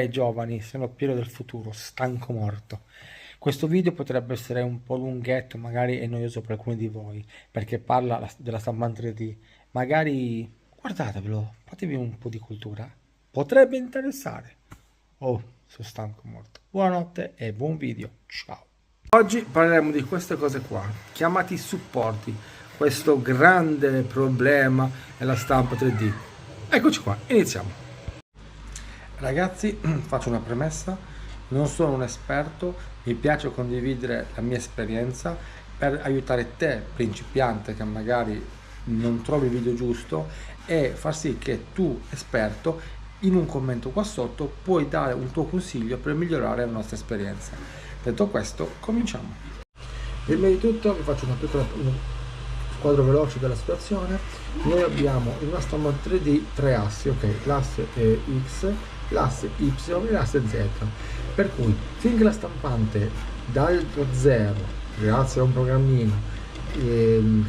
Giovani, sono Piero del futuro, stanco morto. Questo video potrebbe essere un po' lunghetto, magari è noioso per alcuni di voi, perché parla della stampante 3D. Magari guardatevelo, fatevi un po' di cultura. Potrebbe interessare. Oh, sono stanco morto. Buonanotte e buon video. Ciao. Oggi parleremo di queste cose qua, chiamati supporti, questo grande problema nella stampa 3D. Eccoci qua, iniziamo. Ragazzi, faccio una premessa, non sono un esperto, mi piace condividere la mia esperienza per aiutare te, principiante, che magari non trovi il video giusto e far sì che tu, esperto, in un commento qua sotto puoi dare un tuo consiglio per migliorare la nostra esperienza. Detto questo, cominciamo. Prima di tutto vi faccio un quadro veloce della situazione. Noi abbiamo in una stampa 3D tre assi, ok, l'asse X, l'asse Y e l'asse Z, per cui finché la stampante dal 0, grazie a un programmino,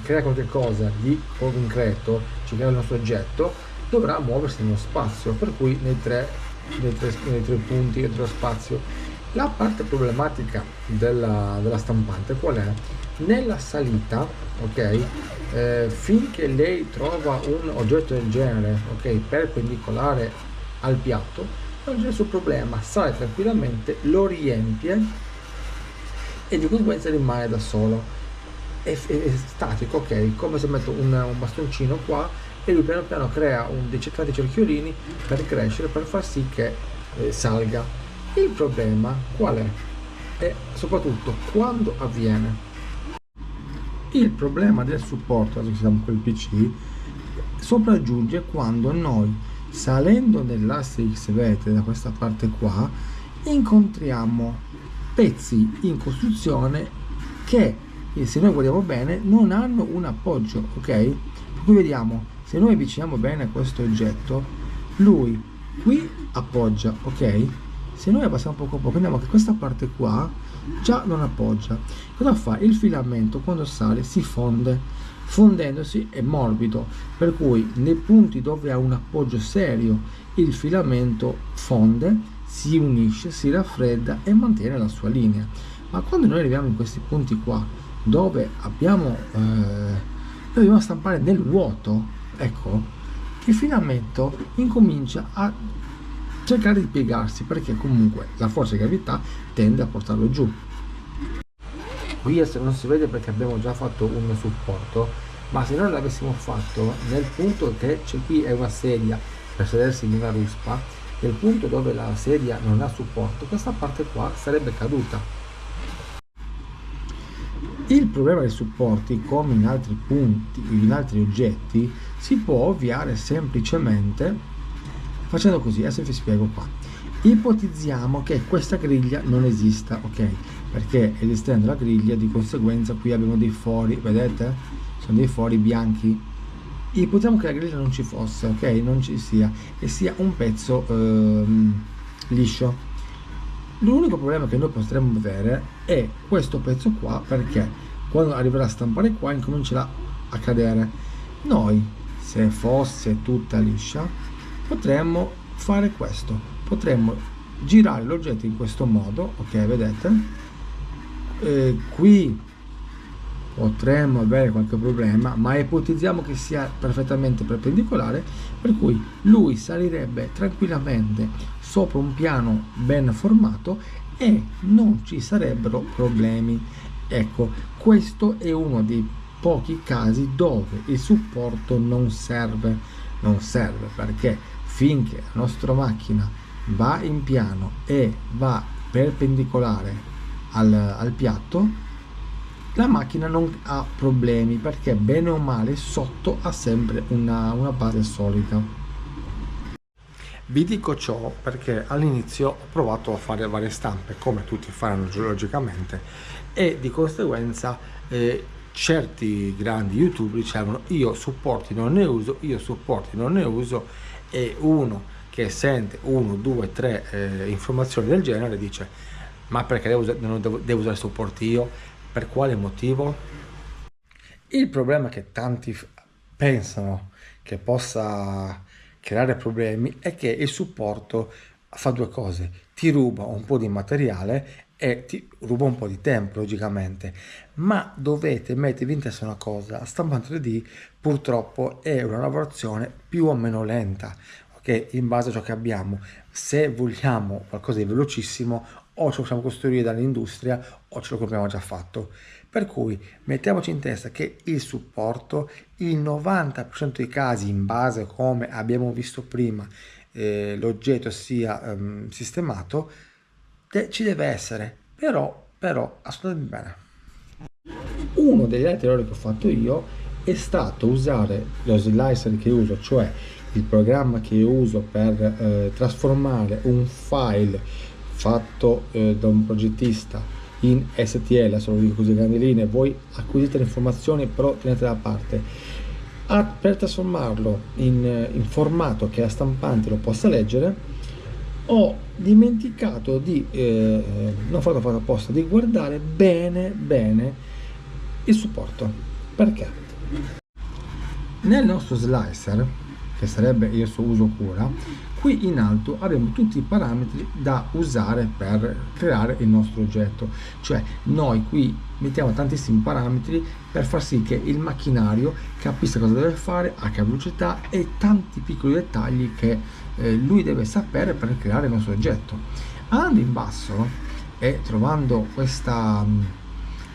crea qualche cosa di concreto, ci crea il nostro oggetto, dovrà muoversi nello spazio, per cui nei tre punti dello spazio. La parte problematica della stampante qual è? Nella salita, ok, finché lei trova un oggetto del genere, ok, perpendicolare al piatto, non c'è nessun problema, sale tranquillamente, lo riempie e di conseguenza rimane da solo. È statico, ok, come se metto un bastoncino qua e lui piano piano crea dei cerchiolini per crescere, per far sì che salga. Il problema qual è? E soprattutto quando avviene. Il problema del supporto, adesso siamo col PC, sopraggiunge quando noi, salendo nell'asse X, vedete da questa parte qua, incontriamo pezzi in costruzione che, se noi guardiamo bene, non hanno un appoggio, ok? Per cui vediamo, se noi avviciniamo bene questo oggetto, lui qui appoggia, ok? Se noi abbassiamo poco a poco, vediamo che questa parte qua già non appoggia. Cosa fa? Il filamento quando sale si fonde, fondendosi è morbido, per cui nei punti dove ha un appoggio serio il filamento fonde, si unisce, si raffredda e mantiene la sua linea. Ma quando noi arriviamo in questi punti qua, dove dobbiamo stampare nel vuoto, ecco, il filamento incomincia a cercare di piegarsi, perché comunque la forza di gravità tende a portarlo giù. Qui adesso non si vede perché abbiamo già fatto un supporto, ma se noi l'avessimo fatto nel punto che c'è, qui è una sedia per sedersi in una ruspa, nel punto dove la sedia non ha supporto, questa parte qua sarebbe caduta. Il problema dei supporti, come in altri punti, in altri oggetti, si può ovviare semplicemente facendo così. Adesso vi spiego qua. Ipotizziamo che questa griglia non esista, ok? Perché esistendo la griglia, di conseguenza qui abbiamo dei fori, vedete? Sono dei fori bianchi. Ipotizziamo che la griglia non ci fosse, ok? Non ci sia, e sia un pezzo liscio. L'unico problema che noi potremmo avere è questo pezzo qua, perché quando arriverà a stampare qua incomincerà a cadere. Noi, se fosse tutta liscia, potremmo fare questo, potremmo girare l'oggetto in questo modo, ok, vedete, qui potremmo avere qualche problema, ma ipotizziamo che sia perfettamente perpendicolare, per cui lui salirebbe tranquillamente sopra un piano ben formato e non ci sarebbero problemi. Ecco, questo è uno dei pochi casi dove il supporto non serve perché finché la nostra macchina va in piano e va perpendicolare al piatto, la macchina non ha problemi, perché bene o male sotto ha sempre una base solida. Vi dico ciò perché all'inizio ho provato a fare varie stampe, come tutti faranno logicamente, e di conseguenza certi grandi youtuber dicevano io supporti non ne uso, e uno che sente 1, 2, 3 informazioni del genere dice ma perché devo usare supporti io? Per quale motivo? Il problema che tanti pensano che possa creare problemi è che il supporto fa due cose: ti ruba un po' di materiale e ti ruba un po' di tempo, logicamente, ma dovete mettervi in testa una cosa: la stampa 3D purtroppo è una lavorazione più o meno lenta, ok? In base a ciò che abbiamo. Se vogliamo qualcosa di velocissimo, o ce lo possiamo costruire dall'industria o ce lo compriamo già fatto. Per cui mettiamoci in testa che il supporto, il 90% dei casi, in base a come abbiamo visto prima, l'oggetto sia sistemato, ci deve essere, però ascoltatemi bene. Uno degli altri errori che ho fatto io è stato usare lo slicer che uso, cioè il programma che uso per trasformare un file fatto da un progettista in STL, adesso lo dico così grandi linee, voi acquisite le informazioni però tenete da parte. Per trasformarlo in formato che la stampante lo possa leggere, ho dimenticato di, non fatto apposta, di guardare bene il supporto. Perché? Nel nostro slicer, che sarebbe il suo uso cura, qui in alto abbiamo tutti i parametri da usare per creare il nostro oggetto, cioè noi qui mettiamo tantissimi parametri per far sì che il macchinario capisca cosa deve fare, a che velocità e tanti piccoli dettagli che lui deve sapere per creare il nostro oggetto. Andando in basso e trovando questa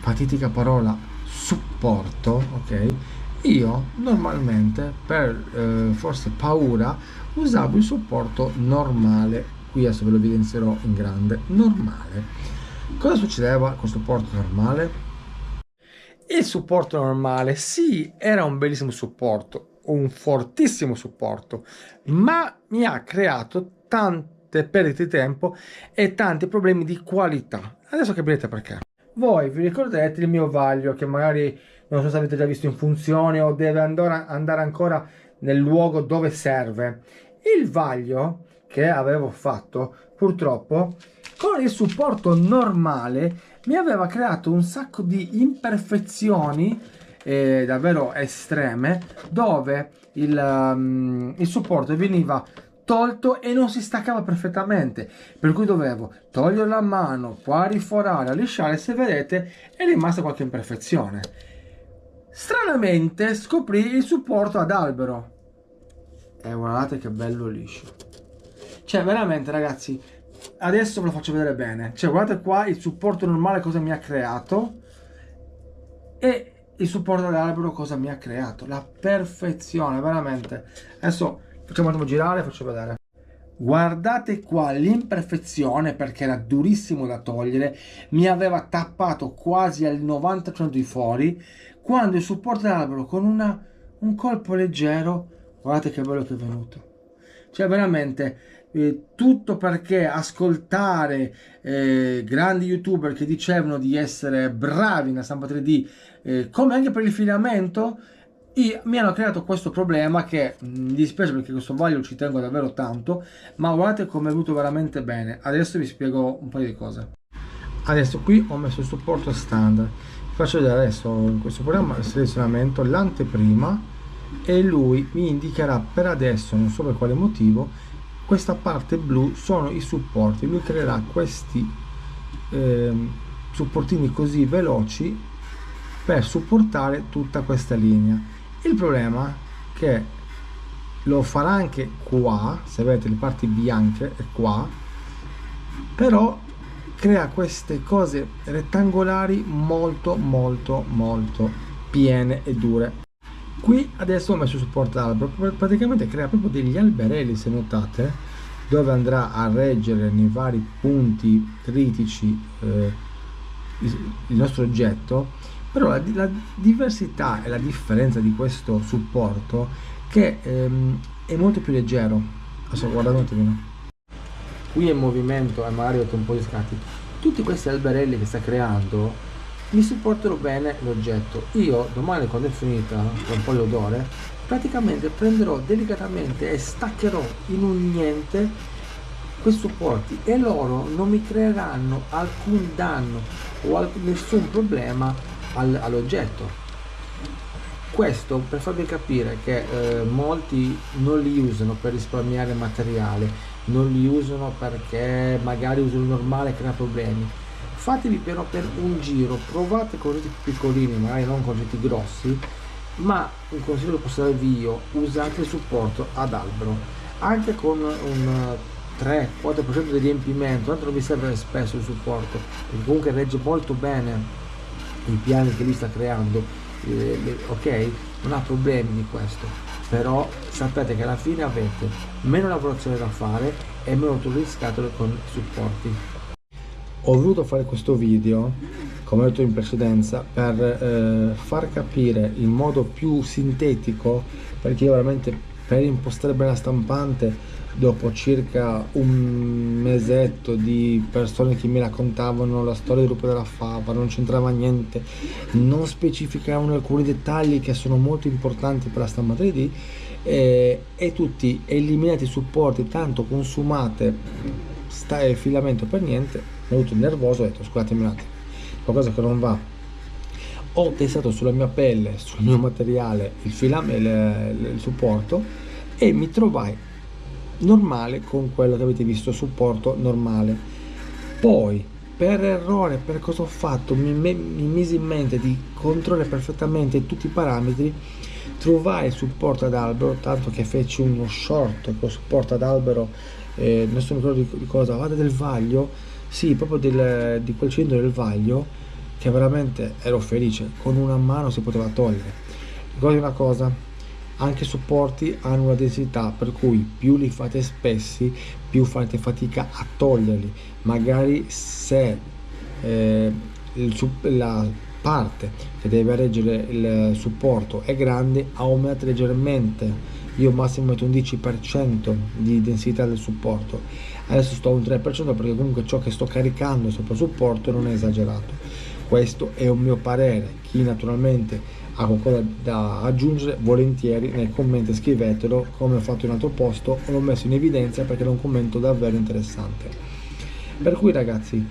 fatidica parola supporto, ok, io normalmente per forse paura usavo il supporto normale. Qui adesso ve lo evidenzierò in grande. Normale. Cosa succedeva con il supporto normale? Il supporto normale, sì, era un bellissimo supporto, un fortissimo supporto, ma mi ha creato tante perdite di tempo e tanti problemi di qualità. Adesso capirete perché. Voi vi ricorderete il mio vaglio che magari non so se avete già visto in funzione o deve andare ancora nel luogo dove serve. Il vaglio che avevo fatto purtroppo con il supporto normale mi aveva creato un sacco di imperfezioni davvero estreme, dove il supporto veniva tolto e non si staccava perfettamente, per cui dovevo togliere la mano, poi riforare, lisciare. Se vedete è rimasta qualche imperfezione. Stranamente scoprì il supporto ad albero e guardate che bello liscio, cioè veramente ragazzi, adesso ve lo faccio vedere bene, cioè guardate qua il supporto normale cosa mi ha creato e il supporto ad albero cosa mi ha creato, la perfezione veramente. Adesso facciamo un attimo girare e faccio vedere. Guardate qua l'imperfezione, perché era durissimo da togliere, mi aveva tappato quasi al 90% di fori, quando il supporto dell'albero con un colpo leggero, guardate che bello che è venuto. Cioè veramente tutto perché ascoltare grandi youtuber che dicevano di essere bravi nella stampa 3D, come anche per il filamento, mi hanno creato questo problema che mi dispiace perché questo vaglio ci tengo davvero tanto, ma guardate come è venuto veramente bene. Adesso vi spiego un paio di cose. Adesso qui ho messo il supporto standard, vi faccio vedere adesso in questo programma il selezionamento, l'anteprima, e lui mi indicherà per adesso, non so per quale motivo, questa parte blu sono i supporti. Lui creerà questi supportini così veloci per supportare tutta questa linea. Il problema è che lo farà anche qua, se vedete le parti bianche è qua, però crea queste cose rettangolari molto piene e dure. Qui adesso ho messo il supporto albero, praticamente crea proprio degli alberelli, se notate, dove andrà a reggere nei vari punti critici il nostro oggetto. Però la diversità e la differenza di questo supporto che è molto più leggero. Adesso guardate un attimino, qui è in movimento e magari avete un po' di scatti, tutti questi alberelli che sta creando mi supportano bene l'oggetto. Io domani, quando è finita con un po' l'odore, praticamente prenderò delicatamente e staccherò in un niente questi supporti e loro non mi creeranno alcun danno o nessun problema all'oggetto. Questo per farvi capire che molti non li usano per risparmiare materiale, non li usano perché magari usano il normale e crea problemi. Fatevi però per un giro, provate con oggetti più piccolini, magari non con oggetti grossi, ma un consiglio che posso darvi io: usate il supporto ad albero, anche con un 3-4% di riempimento, tanto non vi serve spesso il supporto, perché comunque regge molto bene i piani che lui sta creando, ok? Non ha problemi di questo, però sapete che alla fine avete meno lavorazione da fare e meno rotture di scatole con i supporti. Ho voluto fare questo video, come ho detto in precedenza, per far capire in modo più sintetico, perché io veramente per impostare bene la stampante, dopo circa un mesetto di persone che mi raccontavano la storia del lupo della fava, non c'entrava niente, non specificavano alcuni dettagli che sono molto importanti per la stampante 3D, e tutti eliminati i supporti, tanto consumate filamento per niente. Mi ho avuto nervoso, ho detto scusatemi un attimo, qualcosa che non va. Ho testato sulla mia pelle, sul mio materiale il supporto, e mi trovai normale con quello che avete visto, supporto normale. Poi per errore, per cosa ho fatto, mi misi in mente di controllare perfettamente tutti i parametri, trovai il supporto ad albero, tanto che feci uno short con supporto ad albero, adesso non ricordo di cosa, vada del vaglio, sì, proprio di quel cilindro del vaglio, che veramente ero felice, con una mano si poteva togliere. Ricordi una cosa, anche i supporti hanno una densità, per cui più li fate spessi, più fate fatica a toglierli. Magari se la parte che deve reggere il supporto è grande, aumentate leggermente. Io massimo metto un 10% di densità del supporto, adesso sto a un 3% perché comunque ciò che sto caricando sopra il supporto non è esagerato. Questo è un mio parere, chi naturalmente ha qualcosa da aggiungere, volentieri nei commenti scrivetelo, come ho fatto in altro posto, o l'ho messo in evidenza perché è un commento davvero interessante. Per cui ragazzi,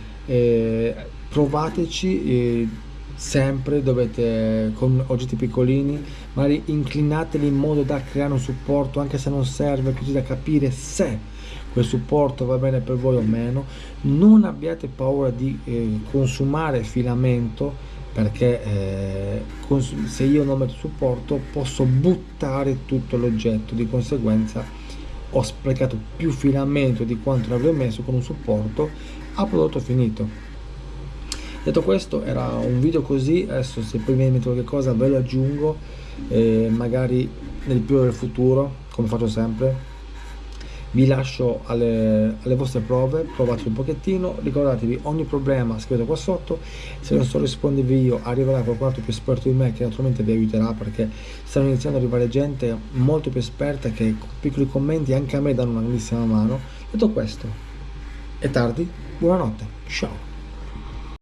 provateci, sempre dovete, con oggetti piccolini, magari inclinateli in modo da creare un supporto, anche se non serve, così da capire se quel supporto va bene per voi o meno. Non abbiate paura di consumare filamento, perché se io non metto supporto posso buttare tutto l'oggetto, di conseguenza ho sprecato più filamento di quanto ne avrei messo con un supporto a prodotto finito. Detto questo, era un video così, adesso se poi mi viene in mente qualche cosa ve lo aggiungo, magari nel più del futuro, come faccio sempre. Vi lascio alle vostre prove, provate un pochettino, ricordatevi, ogni problema scrivete qua sotto, se non so rispondervi io arriverà qualcun altro più esperto di me che naturalmente vi aiuterà, perché stanno iniziando ad arrivare gente molto più esperta che con piccoli commenti anche a me danno una grandissima mano. Detto questo, è tardi, buonanotte, ciao!